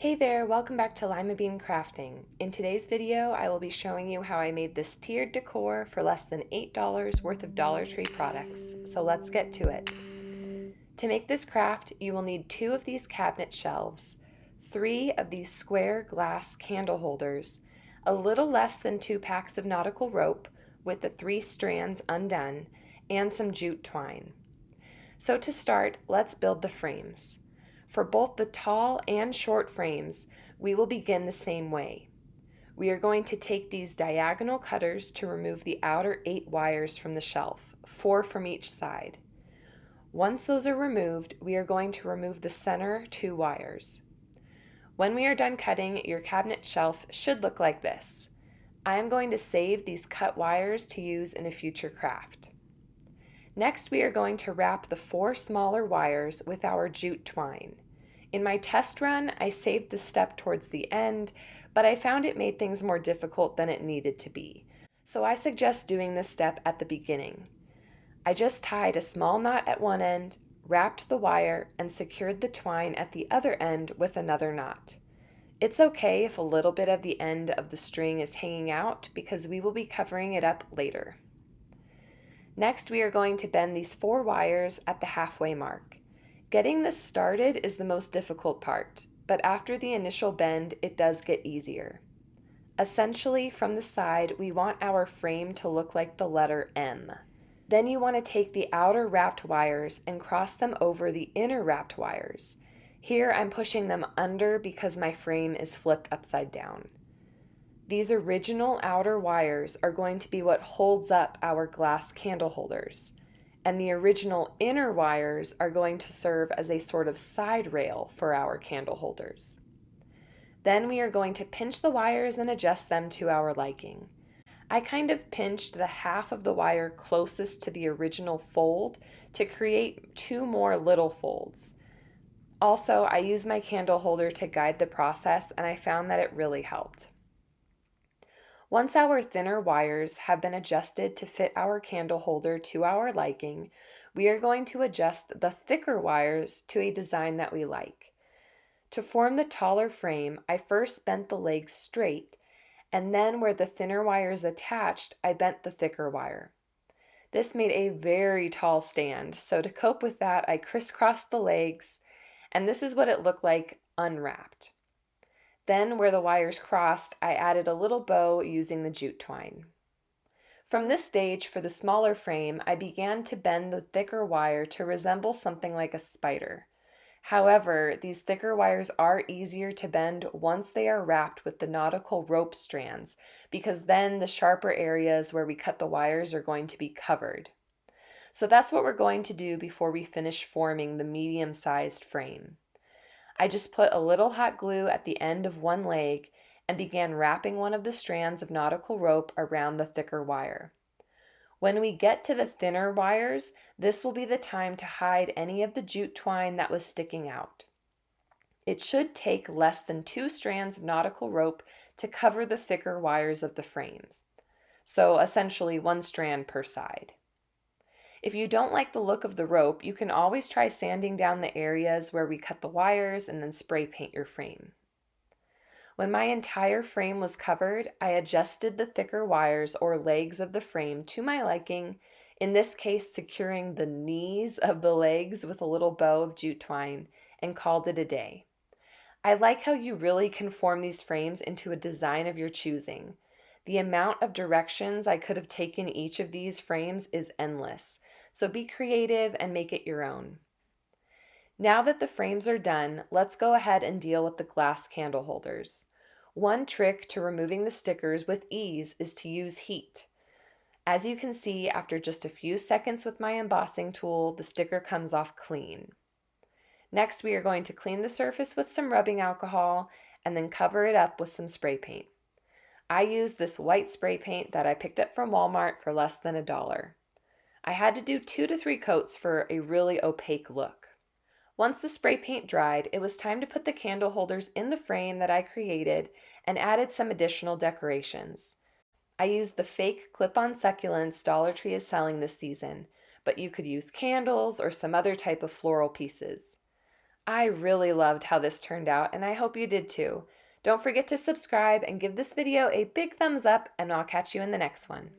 Hey there, welcome back to Lima Bean Crafting. In today's video, I will be showing you how I made this tiered decor for less than $8 worth of Dollar Tree products. So let's get to it. To make this craft, you will need 2 of these cabinet shelves, 3 of these square glass candle holders, a little less than 2 packs of nautical rope with the 3 strands undone, and some jute twine. So to start, let's build the frames. For both the tall and short frames, we will begin the same way. We are going to take these diagonal cutters to remove the outer 8 wires from the shelf, 4 from each side. Once those are removed, we are going to remove the center 2 wires. When we are done cutting, your cabinet shelf should look like this. I am going to save these cut wires to use in a future craft. Next, we are going to wrap the 4 smaller wires with our jute twine. In my test run, I saved this step towards the end, but I found it made things more difficult than it needed to be. So I suggest doing this step at the beginning. I just tied a small knot at one end, wrapped the wire, and secured the twine at the other end with another knot. It's okay if a little bit of the end of the string is hanging out because we will be covering it up later. Next, we are going to bend these 4 wires at the halfway mark. Getting this started is the most difficult part, but after the initial bend, it does get easier. Essentially, from the side, we want our frame to look like the letter M. Then you want to take the outer wrapped wires and cross them over the inner wrapped wires. Here I'm pushing them under because my frame is flipped upside down. These original outer wires are going to be what holds up our glass candle holders, and the original inner wires are going to serve as a sort of side rail for our candle holders. Then we are going to pinch the wires and adjust them to our liking. I kind of pinched the half of the wire closest to the original fold to create 2 more little folds. Also, I used my candle holder to guide the process, and I found that it really helped. Once our thinner wires have been adjusted to fit our candle holder to our liking, we are going to adjust the thicker wires to a design that we like. To form the taller frame, I first bent the legs straight, and then where the thinner wires attached, I bent the thicker wire. This made a very tall stand, so to cope with that, I crisscrossed the legs, and this is what it looked like unwrapped. Then, where the wires crossed, I added a little bow using the jute twine. From this stage, for the smaller frame, I began to bend the thicker wire to resemble something like a spider. However, these thicker wires are easier to bend once they are wrapped with the nautical rope strands, because then the sharper areas where we cut the wires are going to be covered. So that's what we're going to do before we finish forming the medium-sized frame. I just put a little hot glue at the end of one leg and began wrapping one of the strands of nautical rope around the thicker wire. When we get to the thinner wires, this will be the time to hide any of the jute twine that was sticking out. It should take less than 2 strands of nautical rope to cover the thicker wires of the frames. So essentially 1 strand per side. If you don't like the look of the rope, you can always try sanding down the areas where we cut the wires and then spray paint your frame. When my entire frame was covered, I adjusted the thicker wires or legs of the frame to my liking, in this case securing the knees of the legs with a little bow of jute twine, and called it a day. I like how you really can form these frames into a design of your choosing. The amount of directions I could have taken each of these frames is endless, so be creative and make it your own. Now that the frames are done, let's go ahead and deal with the glass candle holders. One trick to removing the stickers with ease is to use heat. As you can see, after just a few seconds with my embossing tool, the sticker comes off clean. Next, we are going to clean the surface with some rubbing alcohol and then cover it up with some spray paint. I used this white spray paint that I picked up from Walmart for less than $1. I had to do 2 to 3 coats for a really opaque look. Once the spray paint dried, it was time to put the candle holders in the frame that I created and added some additional decorations. I used the fake clip-on succulents Dollar Tree is selling this season, but you could use candles or some other type of floral pieces. I really loved how this turned out, and I hope you did too. Don't forget to subscribe and give this video a big thumbs up, and I'll catch you in the next one.